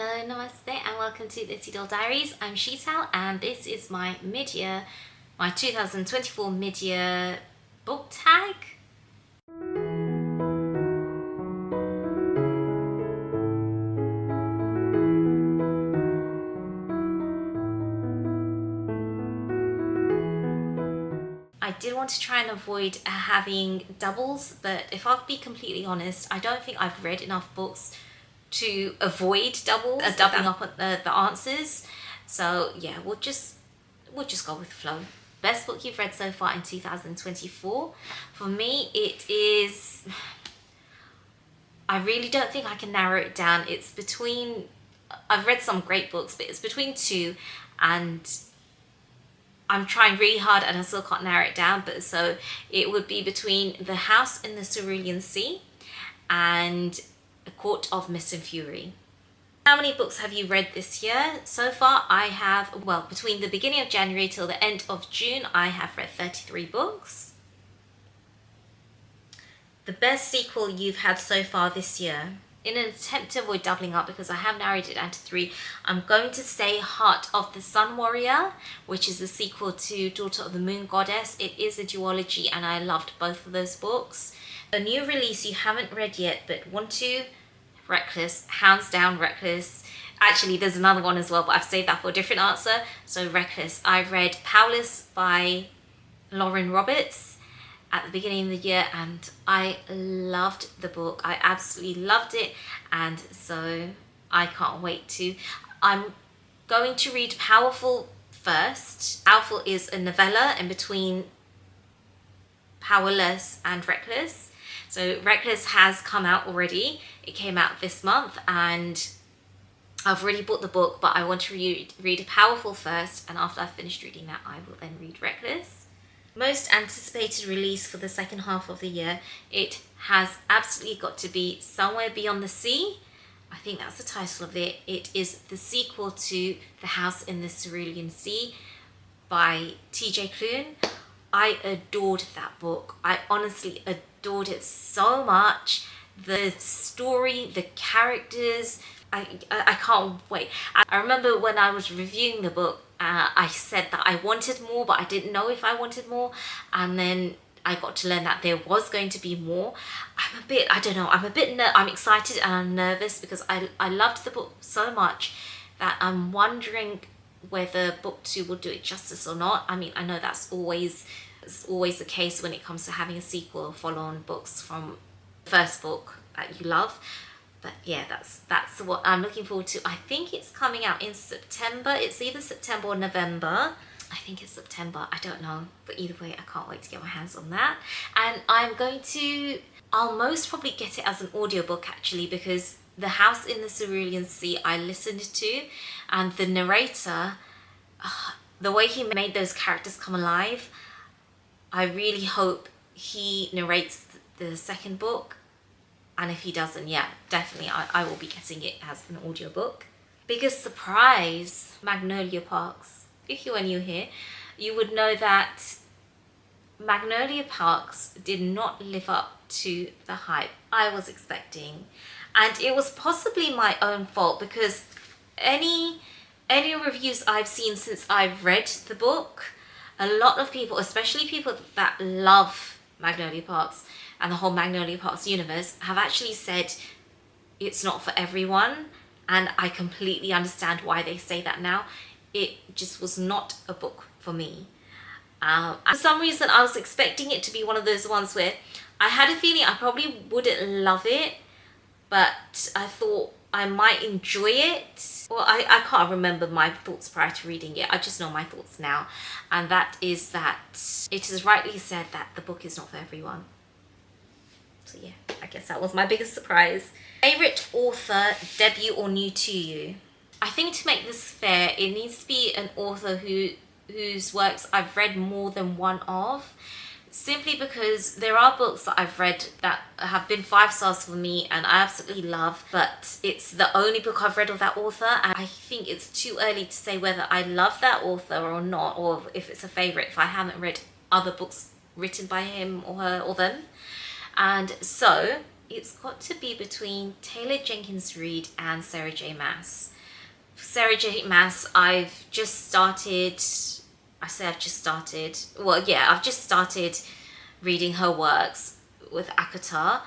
Hello, Namaste, and welcome to Desi Diaries. I'm Sheetal, and this is my mid-year, my 2024 mid-year book tag. I did want to try and avoid having doubles, but if I'll be completely honest, I don't think I've read enough books to avoid doubles, doubling up on the answers. So yeah, we'll just go with the flow. Best book you've read so far in 2024? For me, it is. I really don't think I can narrow it down. It's between. I've read some great books, but it's between two, and I'm trying really hard and I still can't narrow it down, but so it would be between The House in the Cerulean Sea and A Court of Mist and Fury. How many books have you read this year? So far I have, well, between the beginning of January till the end of June, I have read 33 books. The best sequel you've had so far this year? In an attempt to avoid doubling up, because I have narrowed it down to three, I'm going to say Heart of the Sun Warrior, which is the sequel to Daughter of the Moon Goddess. It is a duology and I loved both of those books. A new release you haven't read yet but want to? Reckless, hands down Reckless. Actually, there's another one as well, but I've saved that for a different answer. So Reckless. I read Powerless by Lauren Roberts at the beginning of the year and I loved the book. I absolutely loved it, and so I can't wait to. I'm going to read Powerful first. Powerful is a novella in between Powerless and Reckless. So Reckless has come out already. It came out this month and I've already bought the book, but I want to read Powerful first, and after I've finished reading that I will then read Reckless. Most anticipated release for the second half of the year, it has absolutely got to be Somewhere Beyond the Sea. I think that's the title of it. It is the sequel to The House in the Cerulean Sea by TJ Klune. I adored that book. I honestly adored it so much. The story, the characters, I can't wait. I remember when I was reviewing the book, I said that I wanted more, but I didn't know if I wanted more. And then I got to learn that there was going to be more. I'm excited and I'm nervous because I loved the book so much that I'm wondering whether book two will do it justice or not. I mean, I know it's always the case when it comes to having a sequel or follow-on books from the first book that you love. But yeah, that's what I'm looking forward to. I think it's coming out in September. It's either September or November. I think it's September. I don't know. But either way, I can't wait to get my hands on that. And I'll most probably get it as an audiobook actually, because The House in the Cerulean Sea I listened to, and the narrator, the way he made those characters come alive, I really hope he narrates the second book. And if he doesn't, yeah, definitely I will be getting it as an audiobook. Biggest surprise, Magnolia Parks. If you are new here, you would know that Magnolia Parks did not live up to the hype I was expecting. And it was possibly my own fault, because any reviews I've seen since I've read the book, a lot of people, especially people that love Magnolia Parks and the whole Magnolia Parks universe, have actually said it's not for everyone, and I completely understand why they say that now. It just was not a book for me. For some reason I was expecting it to be one of those ones where I had a feeling I probably wouldn't love it, but I thought I might enjoy it. Well, I can't remember my thoughts prior to reading it. I just know my thoughts now, and that is that it is rightly said that the book is not for everyone. So yeah, I guess that was my biggest surprise. Favorite author, debut or new to you? I think to make this fair, it needs to be an author whose works I've read more than one of. Simply because there are books that I've read that have been 5 stars for me and I absolutely love, but it's the only book I've read of that author, and I think it's too early to say whether I love that author or not, or if it's a favourite if I haven't read other books written by him or her or them. And so it's got to be between Taylor Jenkins Reid and Sarah J Maas. Sarah J Maas, I've just started, I say I've just started, well yeah, I've just started reading her works with Akata.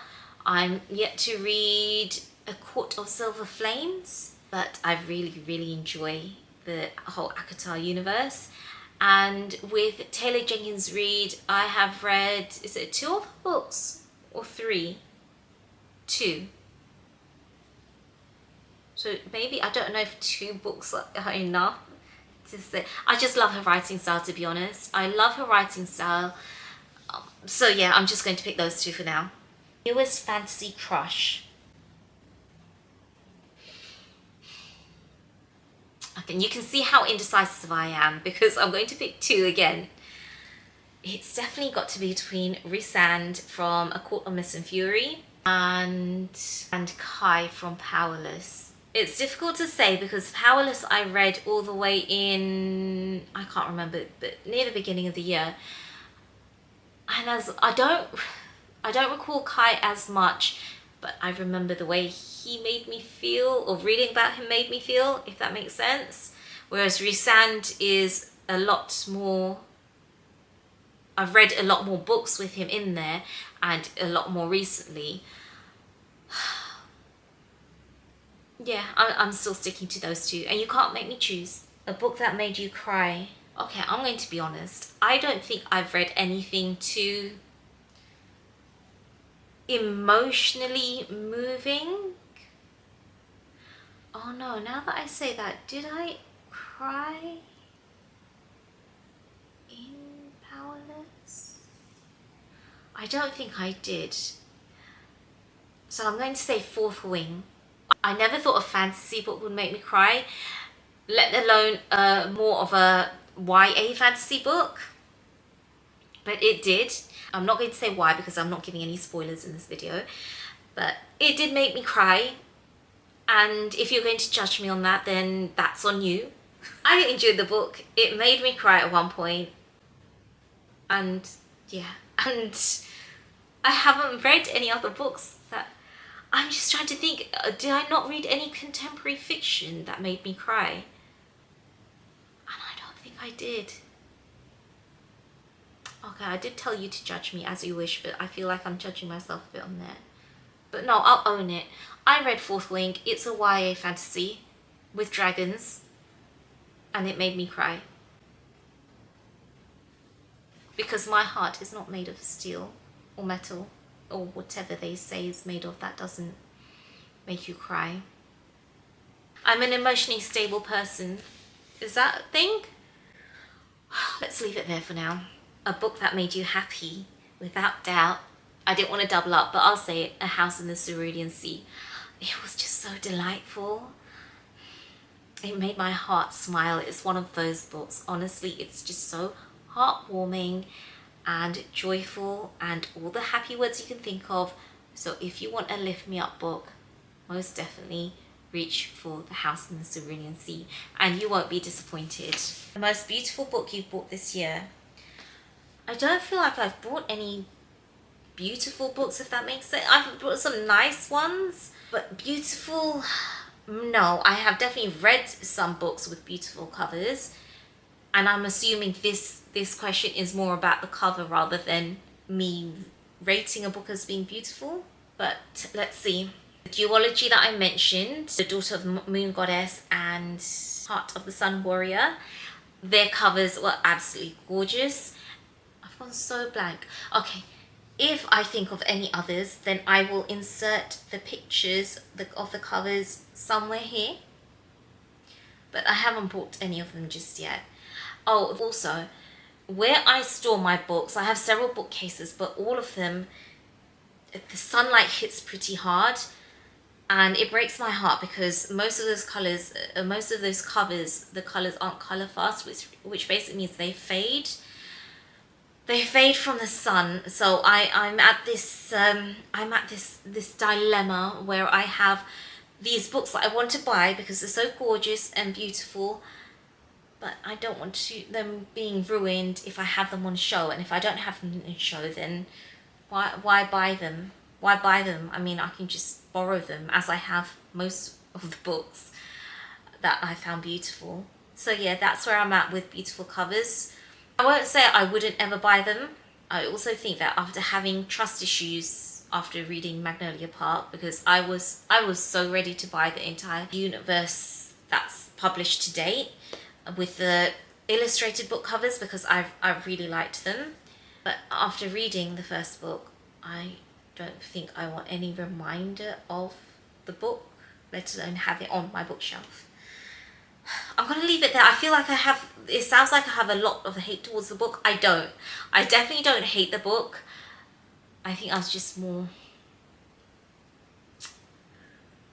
I'm yet to read A Court of Silver Flames, but I really enjoy the whole Akata universe. And with Taylor Jenkins Reid, I have read, is it 2 of her books or 3? 2. So maybe, I don't know if 2 books are enough to say. I just love her writing style, to be honest. I love her writing style. So yeah, I'm just going to pick those 2 for now. Newest fantasy crush. Okay, and you can see how indecisive I am because I'm going to pick 2 again. It's definitely got to be between Rhysand from A Court of Mist and Fury and Kai from Powerless. It's difficult to say because Powerless I read all the way in, I can't remember, but near the beginning of the year. And as I don't recall Kai as much, but I remember the way he made me feel, or reading about him made me feel, if that makes sense. Whereas Rhysand is a lot more, I've read a lot more books with him in there and a lot more recently. Yeah, I'm still sticking to those 2. And you can't make me choose. A book that made you cry. Okay, I'm going to be honest. I don't think I've read anything too emotionally moving. Oh no, now that I say that, did I cry in Powerless? I don't think I did. So I'm going to say Fourth Wing. I never thought a fantasy book would make me cry, let alone more of a YA fantasy book, but it did. I'm not going to say why because I'm not giving any spoilers in this video, but it did make me cry. And if you're going to judge me on that, then that's on you. I enjoyed the book. It made me cry at one point. And yeah, and I haven't read any other books that, I'm just trying to think, did I not read any contemporary fiction that made me cry? And I don't think I did. Okay, I did tell you to judge me as you wish, but I feel like I'm judging myself a bit on there. But no, I'll own it. I read Fourth Wing. It's a YA fantasy with dragons, and it made me cry. Because my heart is not made of steel or metal or whatever they say is made of that doesn't make you cry. I'm an emotionally stable person. Is that a thing? Let's leave it there for now. A book that made you happy, without doubt. I didn't want to double up, but I'll say it, A House in the Cerulean Sea. It was just so delightful. It made my heart smile. It's one of those books. Honestly, it's just so heartwarming and joyful and all the happy words you can think of. So if you want a lift me up book, most definitely reach for The House in the Cerulean Sea and you won't be disappointed. The most beautiful book you've bought this year. I don't feel like I've bought any beautiful books, if that makes sense. I've bought some nice ones, but beautiful, no. I have definitely read some books with beautiful covers, and I'm assuming this question is more about the cover rather than me rating a book as being beautiful. But let's see. The duology that I mentioned, The Daughter of Moon Goddess and Heart of the Sun Warrior, their covers were absolutely gorgeous. I've gone so blank. Okay, if I think of any others, then I will insert the pictures of the covers somewhere here. But I haven't bought any of them just yet. Oh, also, where I store my books, I have several bookcases, but all of them, the sunlight hits pretty hard. And it breaks my heart because most of those colours, most of those covers, the colours aren't colour fast, which basically means they fade. They fade from the sun. So I'm at this this dilemma where I have these books that I want to buy because they're so gorgeous and beautiful, but I don't want them being ruined if I have them on show, and if I don't have them on show, then why buy them? why buy them? I mean, I can just borrow them, as I have most of the books that I found beautiful. So yeah, that's where I'm at with beautiful covers. I won't say I wouldn't ever buy them. I also think that after having trust issues after reading Magnolia Park, because I was so ready to buy the entire universe that's published to date with the illustrated book covers, because I really liked them. But after reading the first book, I don't think I want any reminder of the book, let alone have it on my bookshelf. I'm gonna leave it there. I feel like it sounds like I have a lot of hate towards the book. I don't. I definitely don't hate the book. I think I was just more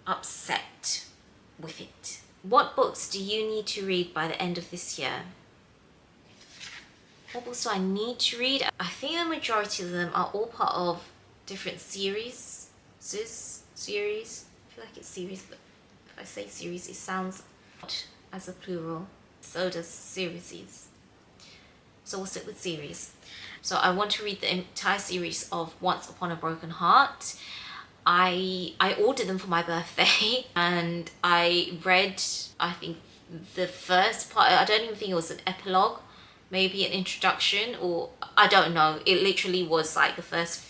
upset with it. What books do you need to read by the end of this year? What books do I need to read? I think the majority of them are all part of different series. Series? I feel like it's series, but if I say series, it sounds odd as a plural. So does series. So we'll stick with series. So I want to read the entire series of Once Upon a Broken Heart. I ordered them for my birthday and I read, I think, the first part. I don't even think it was an epilogue, maybe an introduction, or I don't know. It literally was like the first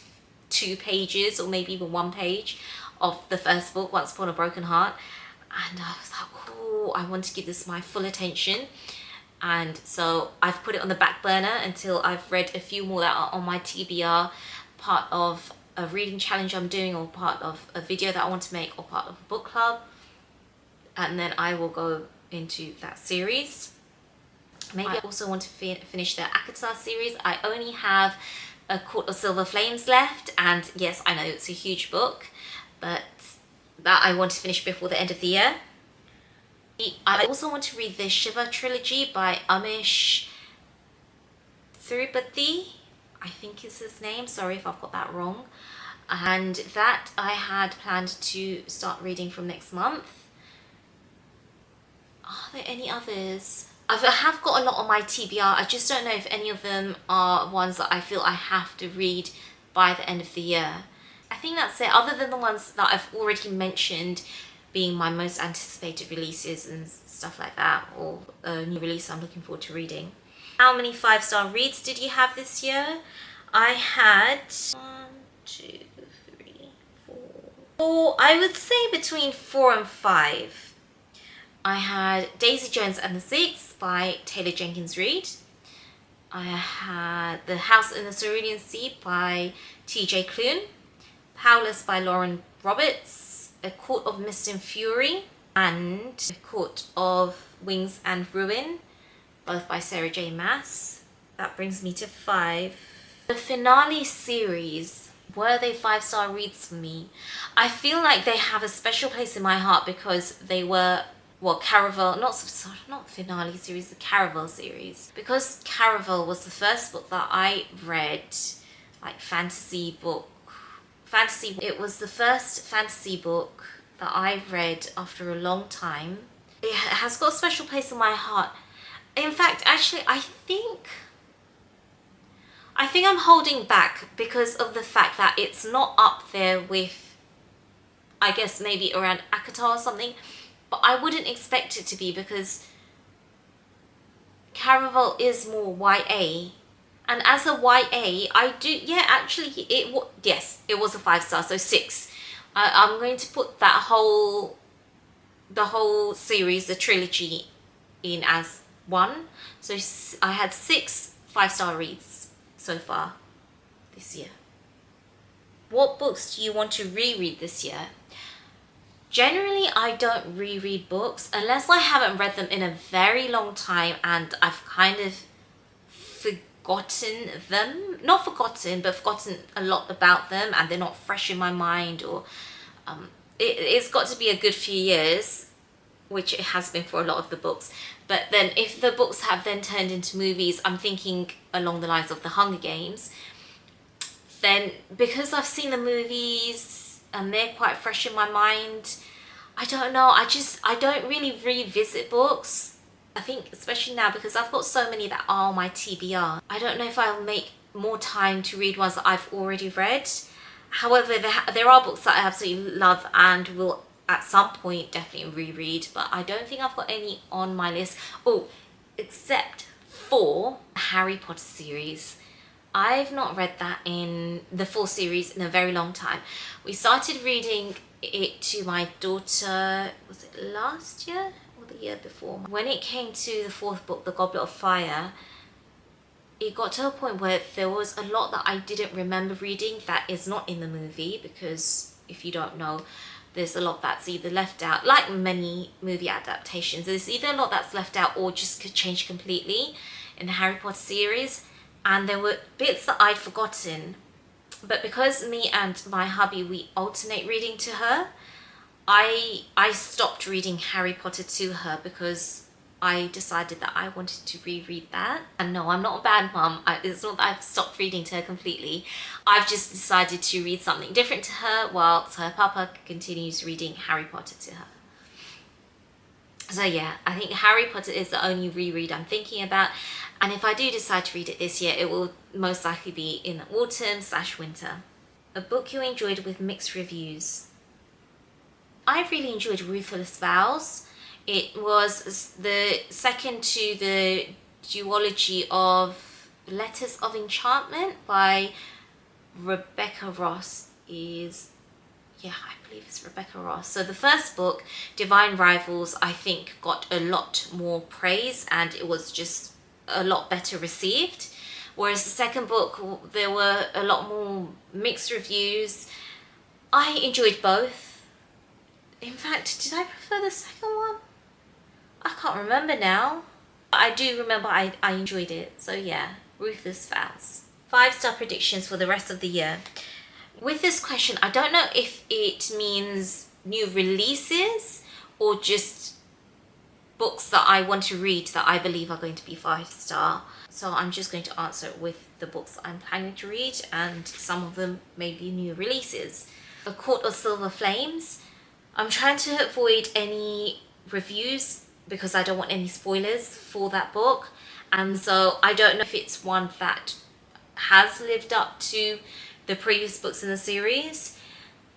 2 pages or maybe even 1 page of the first book, Once Upon a Broken Heart. And I was like, oh, I want to give this my full attention. And so I've put it on the back burner until I've read a few more that are on my TBR, part of a reading challenge I'm doing, or part of a video that I want to make, or part of a book club. And then I will go into that series. Maybe I also want to finish the Akatar series. I only have A Court of Silver Flames left, and yes, I know it's a huge book, but that I want to finish before the end of the year. I also want to read the Shiva trilogy by Amish Tripathi, I think is his name. Sorry if I've got that wrong. And that I had planned to start reading from next month. Are there any others? I have got a lot on my TBR. I just don't know if any of them are ones that I feel I have to read by the end of the year. I think that's it, other than the ones that I've already mentioned being my most anticipated releases and stuff like that, or a new release I'm looking forward to reading. How many 5-star reads did you have this year? I had 1, 2, 3, 4. I would say between 4 and 5. I had Daisy Jones and the Six by Taylor Jenkins Reid. I had The House in the Cerulean Sea by TJ Klune. Powerless by Lauren Roberts. A Court of Mist and Fury, and A Court of Wings and Ruin, both by Sarah J. Maas. That brings me to 5. The finale series, were they 5-star reads for me? I feel like they have a special place in my heart because they were, well, Caravel, not finale series, the Caravel series. Because Caravel was the first book that I read, like fantasy book. It was the first fantasy book that I read after a long time. It has got a special place in my heart. In fact, actually, I think I'm holding back because of the fact that it's not up there with, I guess, maybe around Akatar or something. But I wouldn't expect it to be, because Caravel is more YA. And as a YA, I do, yeah, actually, it was a 5-star, so 6. I'm going to put the whole series, the trilogy, in as 1. So I had 6 5-star reads so far this year. What books do you want to reread this year? Generally, I don't reread books unless I haven't read them in a very long time and I've kind of forgotten them. Not forgotten, but forgotten a lot about them and they're not fresh in my mind, or it's got to be a good few years, which it has been for a lot of the books. But then if the books have then turned into movies, I'm thinking along the lines of The Hunger Games, then because I've seen the movies and they're quite fresh in my mind, I don't know, I don't really revisit books. I think especially now because I've got so many that are on my TBR, I don't know if I'll make more time to read ones that I've already read. However, there are books that I absolutely love and will at some point definitely reread, but I don't think I've got any on my list. Oh, except for the Harry Potter series. I've not read that in the full series in a very long time. We started reading it to my daughter, was it last year or the year before? When it came to the fourth book, The Goblet of Fire, it got to a point where there was a lot that I didn't remember reading that is not in the movie, because if you don't know, there's a lot that's either left out, like many movie adaptations, there's either a lot that's left out or just could change completely in the Harry Potter series. And there were bits that I'd forgotten, but because me and my hubby, we alternate reading to her, I stopped reading Harry Potter to her because I decided that I wanted to reread that. And no, I'm not a bad mum. It's not that I've stopped reading to her completely. I've just decided to read something different to her whilst her papa continues reading Harry Potter to her. So yeah, I think Harry Potter is the only reread I'm thinking about. And if I do decide to read it this year, it will most likely be in the autumn/winter. A book you enjoyed with mixed reviews. I really enjoyed Ruthless Vows. It was the second to the duology of Letters of Enchantment by Rebecca Ross. I believe it's Rebecca Ross. So the first book, Divine Rivals, I think got a lot more praise and it was just a lot better received. Whereas the second book, there were a lot more mixed reviews. I enjoyed both. In fact, did I prefer the second one? I can't remember now. But I do remember I enjoyed it. So yeah, Ruthless Vows. 5-star predictions for the rest of the year. With this question, I don't know if it means new releases or just books that I want to read that I believe are going to be 5-star. So I'm just going to answer it with the books I'm planning to read, and some of them may be new releases. A Court of Silver Flames. I'm trying to avoid any reviews because I don't want any spoilers for that book. And so I don't know if it's one that has lived up to the previous books in the series.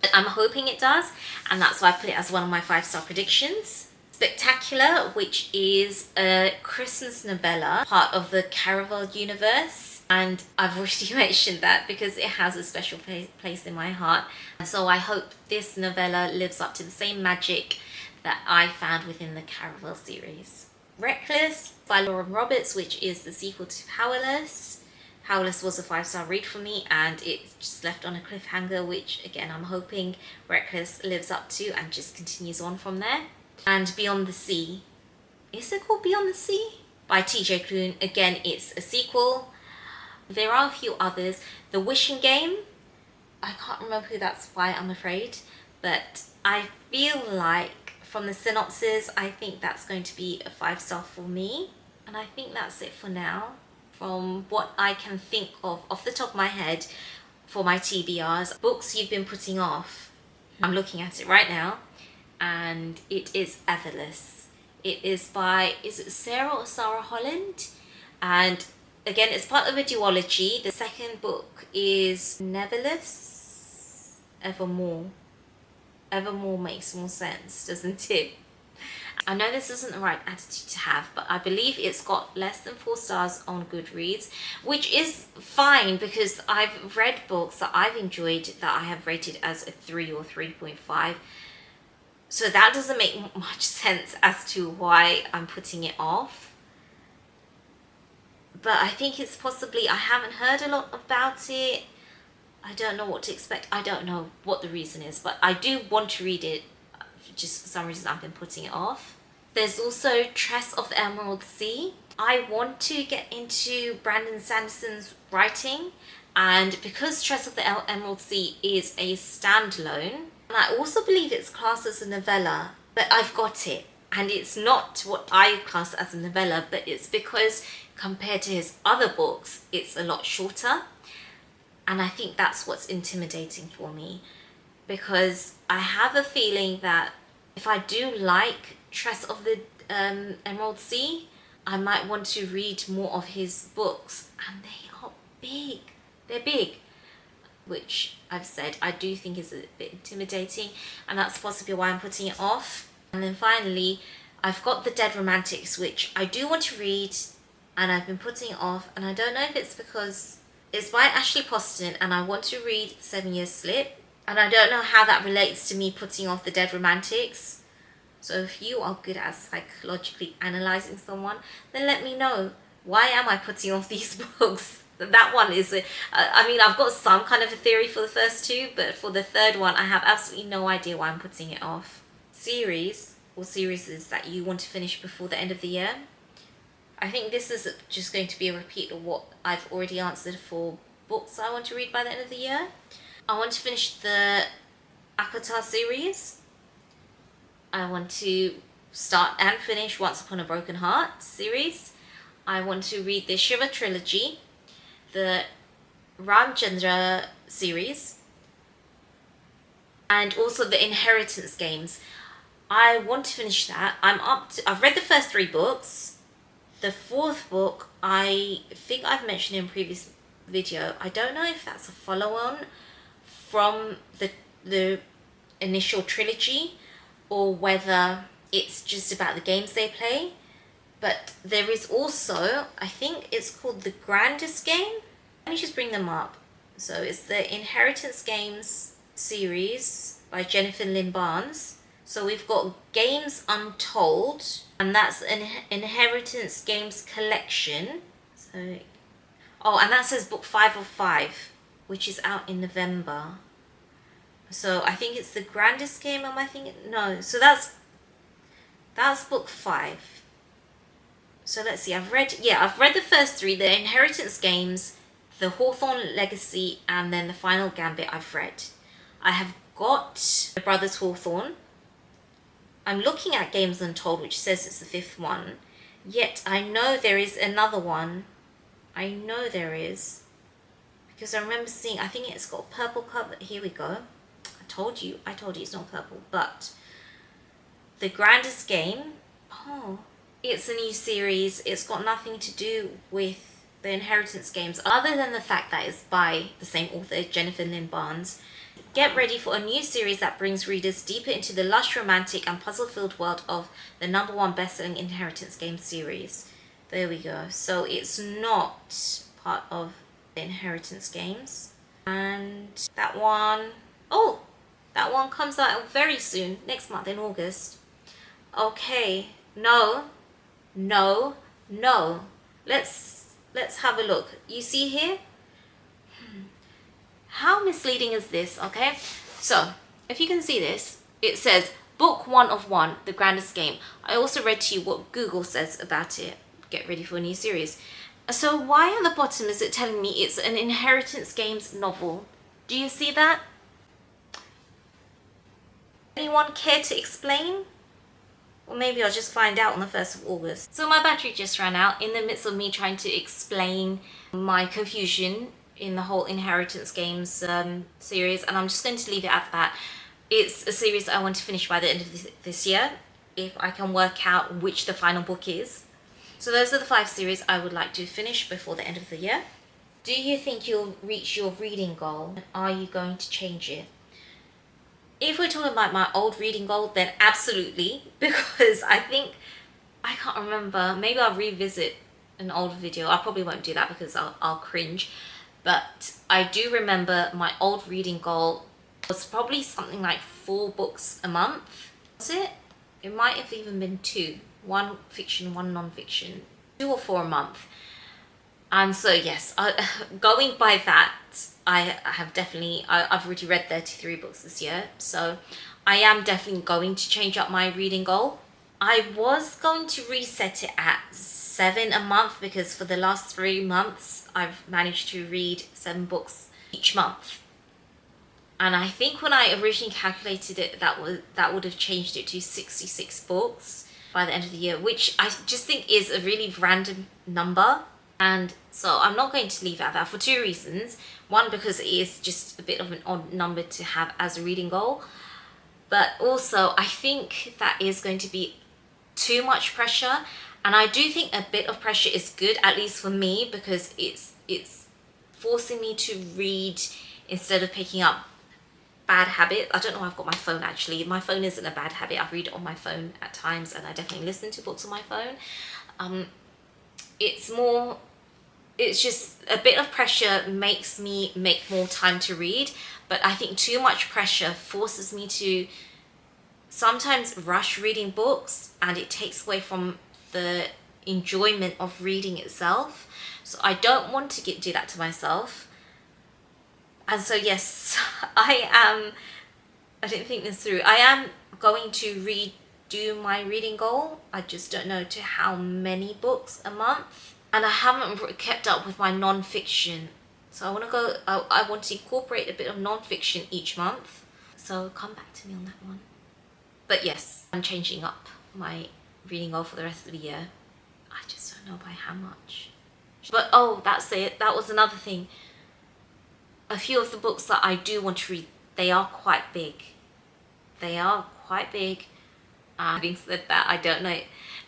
But I'm hoping it does, and that's why I put it as one of my 5-star predictions. Spectacular, which is a Christmas novella, part of the Caraval universe. And I've already mentioned that because it has a special place in my heart. And so I hope this novella lives up to the same magic that I found within the Caraval series. Reckless by Lauren Roberts, which is the sequel to Powerless. Powerless was a 5-star read for me and it just left on a cliffhanger, which again I'm hoping Reckless lives up to and just continues on from there. And Beyond the Sea. Is it called Beyond the Sea? By TJ Klune. Again, it's a sequel. There are a few others. The Wishing Game. I can't remember who that's by, I'm afraid. But I feel like from the synopsis, I think that's going to be a 5-star for me. And I think that's it for now. From what I can think of off the top of my head for my TBRs. Books you've been putting off. I'm looking at it right now. And it is Etherless. It is by, is it Sarah or Sarah Holland? And again, it's part of a duology. The second book is Neverless, Evermore. Evermore makes more sense, doesn't it? I know this isn't the right attitude to have, but I believe it's got less than 4 stars on Goodreads, which is fine because I've read books that I've enjoyed that I have rated as a 3 or 3.5. So that doesn't make much sense as to why I'm putting it off. But I think it's possibly, I haven't heard a lot about it. I don't know what to expect. I don't know what the reason is, but I do want to read it. Just for some reason I've been putting it off. There's also Tress of the Emerald Sea. I want to get into Brandon Sanderson's writing, and because Tress of the Emerald Sea is a standalone, and I also believe it's classed as a novella, but I've got it. And it's not what I class as a novella, but it's because compared to his other books, it's a lot shorter. And I think that's what's intimidating for me, because I have a feeling that if I do like Tress of the Emerald Sea, I might want to read more of his books, and they are big. They're big. which I've said I do think is a bit intimidating, and that's possibly why I'm putting it off. And then finally, I've got The Dead Romantics, which I do want to read, and I've been putting it off, and I don't know if it's because it's by Ashley Poston and I want to read 7 Years Slip, and I don't know how that relates to me putting off The Dead Romantics. So if you are good at psychologically analysing someone, then let me know. Why am I putting off these books? That one is, I mean, I've got some kind of a theory for the first two, but for the third one, I have absolutely no idea why I'm putting it off. Series or series that you want to finish before the end of the year. I think this is just going to be a repeat of what I've already answered for books I want to read by the end of the year. I want to finish the Akata series. I want to start and finish Once Upon a Broken Heart series. I want to read the Shiva trilogy, the Ramchandra series, and also the Inheritance games. I want to finish that. I've read the first 3 books. The 4th book, I think I've mentioned in a previous video. I don't know if that's a follow-on from the initial trilogy, or whether it's just about the games they play. But there is also, I think it's called The Grandest Game. Let me just bring them up. So it's the Inheritance Games series by Jennifer Lynn Barnes. So we've got Games Untold, and that's an Inheritance Games collection. So, oh, and that says book 5 of 5, which is out in November. So I think it's The Grandest Game, am I thinking? No, so that's book 5. So let's see, I've read the first 3, the Inheritance Games, the Hawthorne Legacy, and then the Final Gambit I've read. I have got The Brothers Hawthorne. I'm looking at Games Untold, which says it's the 5th one. Yet I know there is another one. I know there is. Because I remember seeing, I think it's got a purple cover. Here we go. I told you it's not purple. But The Grandest Game, oh, it's a new series. It's got nothing to do with the Inheritance Games, other than the fact that it's by the same author, Jennifer Lynn Barnes. Get ready for a new series that brings readers deeper into the lush, romantic and puzzle-filled world of the #1 best-selling Inheritance Games series. There we go. So it's not part of the Inheritance Games. And that one, oh, that one comes out very soon, next month in August. Okay, no. Let's have a look. You see here? How misleading is this? Okay, so if you can see this, it says book 1 of 1, The Grandest Game. I also read to you what Google says about it. Get ready for a new series. So why at the bottom is it telling me it's an Inheritance Games novel? Do you see that? Anyone care to explain? Or maybe I'll just find out on the 1st of August. So my battery just ran out in the midst of me trying to explain my confusion in the whole Inheritance Games series, and I'm just going to leave it at that. It's a series that I want to finish by the end of this year, if I can work out which the final book is. So those are the 5 series I would like to finish before the end of the year. Do you think you'll reach your reading goal? Are you going to change it? If we're talking about my old reading goal, then absolutely, because I think, I can't remember, maybe I'll revisit an old video. I probably won't do that because I'll cringe, but I do remember my old reading goal was probably something like 4 books a month. Was it? It might have even been 2. 1 fiction, 1 non-fiction. 2 or 4 a month. And so yes, going by that, I've already read 33 books this year, so I am definitely going to change up my reading goal. I was going to reset it at 7 a month, because for the last 3 months I've managed to read 7 books each month. And I think when I originally calculated it, that would have changed it to 66 books by the end of the year, which I just think is a really random number. And so I'm not going to leave it at that for 2 reasons. One, because it is just a bit of an odd number to have as a reading goal. But also, I think that is going to be too much pressure. And I do think a bit of pressure is good, at least for me, because it's forcing me to read instead of picking up bad habit. I don't know why I've got my phone actually. My phone isn't a bad habit. I read it on my phone at times, and I definitely listen to books on my phone. It's just a bit of pressure makes me make more time to read, but I think too much pressure forces me to sometimes rush reading books, and it takes away from the enjoyment of reading itself. So I don't want to do that to myself. And so yes, I didn't think this through. I am going to redo my reading goal. I just don't know to how many books a month. And I haven't kept up with my non-fiction. So I want to incorporate a bit of non-fiction each month. So come back to me on that one. But yes, I'm changing up my reading goal for the rest of the year. I just don't know by how much. But oh, that's it. That was another thing. A few of the books that I do want to read, they are quite big. They are quite big. Having said that, I don't know.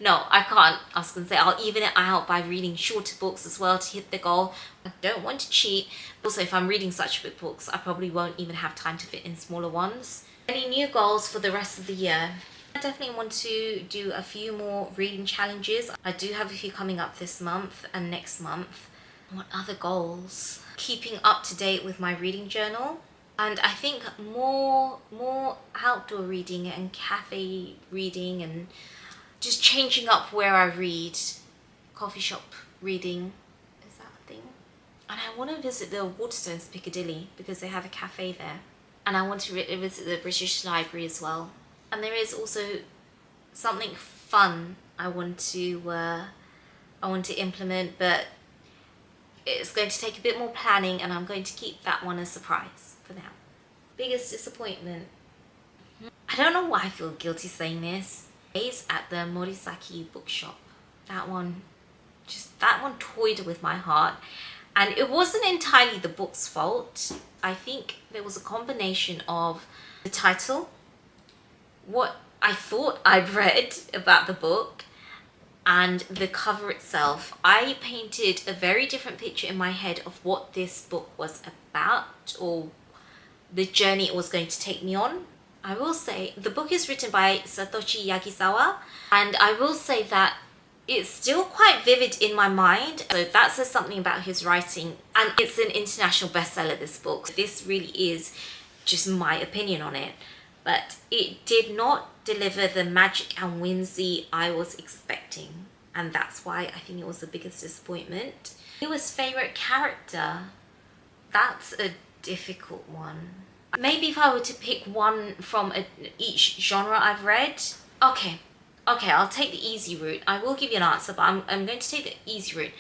No, I can't. I was going to say I'll even it out by reading shorter books as well to hit the goal. I don't want to cheat. Also, if I'm reading such big books, I probably won't even have time to fit in smaller ones. Any new goals for the rest of the year? I definitely want to do a few more reading challenges. I do have a few coming up this month and next month. What other goals? Keeping up to date with my reading journal. And I think more outdoor reading and cafe reading, and just changing up where I read. Coffee shop reading, is that a thing? And I want to visit the Waterstones Piccadilly because they have a cafe there. And I want to visit the British Library as well. And there is also something fun I want to implement, but it's going to take a bit more planning, and I'm going to keep that one a surprise for now. Biggest disappointment. I don't know why I feel guilty saying this. Is at the Morisaki bookshop. That one toyed with my heart. And it wasn't entirely the book's fault. I think there was a combination of the title, what I thought I'd read about the book, and the cover itself. I painted a very different picture in my head of what this book was about, or the journey it was going to take me on. I will say the book is written by Satoshi Yagisawa, and I will say that it's still quite vivid in my mind. So that says something about his writing, and it's an international bestseller, this book. This really is just my opinion on it, but it did not deliver the magic and whimsy I was expecting, and that's why I think it was the biggest disappointment. Newest favorite character? That's a difficult one. Maybe if I were to pick one from each genre I've read. Okay, I'll take the easy route. I will give you an answer, but I'm going to take the easy route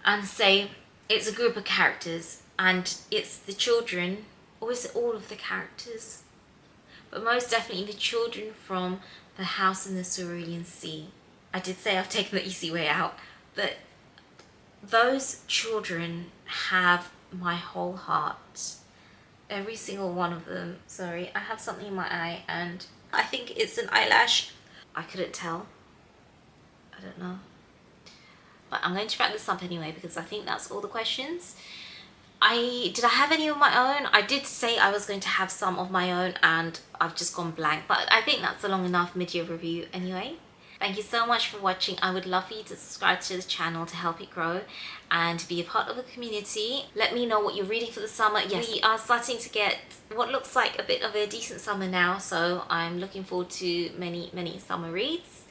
and say it's a group of characters, and it's the children, or is it all of the characters? But most definitely the children from The House in the Cerulean Sea. I did say I've taken the easy way out, but those children have my whole heart. Every single one of them. Sorry, I have something in my eye, and I think it's an eyelash. I couldn't tell. I don't know. But I'm going to wrap this up anyway, because I think that's all the questions. Did I have any of my own? I did say I was going to have some of my own, and I've just gone blank. But I think that's a long enough mid-year review anyway. Thank you so much for watching. I would love for you to subscribe to the channel to help it grow and be a part of the community. Let me know what you're reading for the summer. Yes, we are starting to get what looks like a bit of a decent summer now, so I'm looking forward to many summer reads.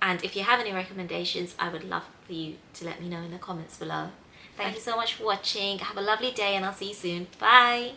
And if you have any recommendations, I would love for you to let me know in the comments below. Thank you so much for watching. Have a lovely day, and I'll see you soon. Bye!